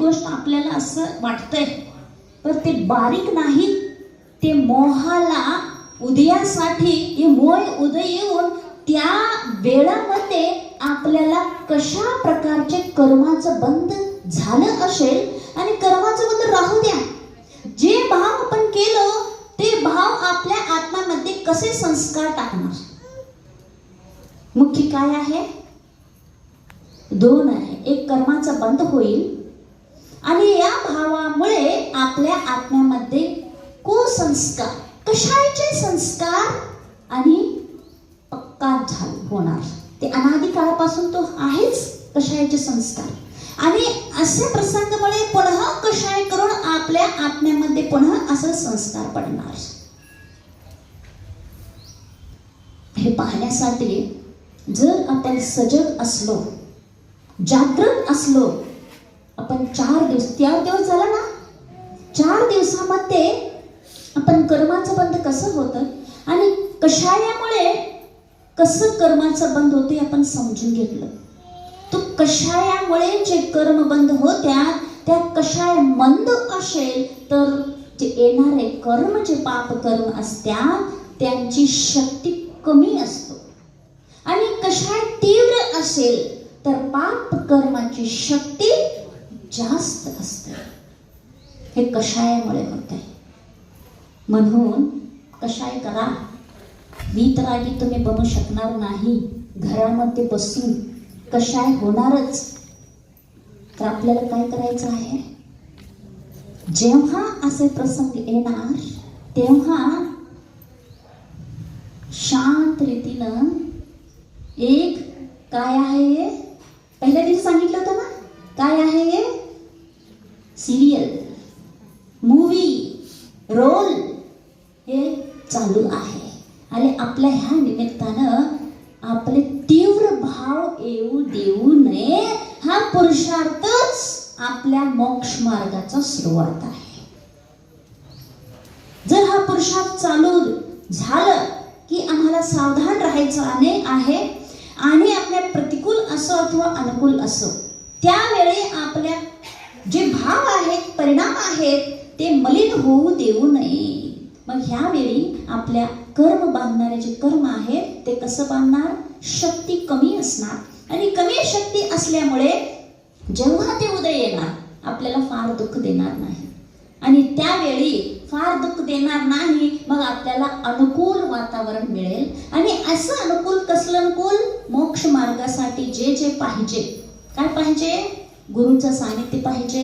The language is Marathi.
गोष्ट आपल्याला असं वाटतंय, पण ते बारीक नाही, ते मोहाला उदयासाठी हे मोह उदय येऊन त्या वेळामध्ये आपल्याला कशा प्रकारचे कर्माचं बंध झालं असेल आणि कर्माचं बंध राहू द्या, जे भाव आपण केलं ते भाव आपल्या आत्म्यामध्ये कसे संस्कार टाकणार. मुख्य काय आहे? दोन आहे. एक कर्माचा बंध होईल आणि या भावामुळे आपल्या आत्म्यामध्ये कुसंस्कार, कशाचे संस्कार आणि पक्का होणार. ते अनादी काळापासून तो आहेच कशाचे संस्कार, आणि अशा प्रसंगामुळे पुन्हा कशाय करून आपल्या आत्म्यामध्ये पुन्हा असं संस्कार पडणार. हे पाहण्यासाठी जर आपण सजग असलो, जागृत असलो, आपण 4 दिवस झाला ना, 4 दिवसामध्ये आपण कर्माचं बंध कसं होतं आणि कशायामुळे कसं कर्माचं बंध होते आपण समजून घेतलं. तो कशायामुळे जे कर्म बंध होत्या त्या कशाय मंद असेल तर जे येणारे कर्म, जे पाप कर्म असत्या त्यांची शक्ती कमी असतो, आणि कशाय तीव्र असेल तर पाप कर्माची शक्ती जास्त असते. हे कशायामुळे होते. म्हणून कशाय करा, वीतरागी तुम्ही बनू शकणार नाही. घरामध्ये बसून कशाय होणारच. तर आपल्याला काय करायचं आहे, जेव्हा असे प्रसंग येणार तेव्हा शांत रीतीनं एक काय आहे, पहिल्या दिवशी सांगितलं होतं ना, काय आहे हे, सिरियल, मूवी, रोल हे चालू आहे. आणि आपल्या ह्या निमित्तानं आपले तीव्र भाव येऊ देऊ नये. हा पुरुषार्थच आपल्या मोक्ष मार्गाचा सुरुवात आहे. जर हा पुरुषार्थ चालू झालं की आम्हाला सावधान राहायचं आहे, आणि आपल्या प्रतिकूल असो अथवा अनुकूल असो त्यावेळी आपल्या जे भाव आहेत, परिणाम आहेत ते मलिन होऊ देऊ नये. मग ह्यावेळी आपल्या कर्म बांधणारे जे कर्म आहेत ते कसं बांधणार, शक्ती कमी असणार, आणि कमी शक्ती असल्यामुळे जेव्हा ते उदय येणार आपल्याला फार दुःख देणार नाही, आणि त्यावेळी फार दुःख देणार नाही. मग आपल्याला अनुकूल वातावरण मिळेल. आणि असं अनुकूल, कसलं अनुकूल, मोक्ष मार्गासाठी जे जे पाहिजे, काय पाहिजे, गुरुचं सानिध्य पाहिजे,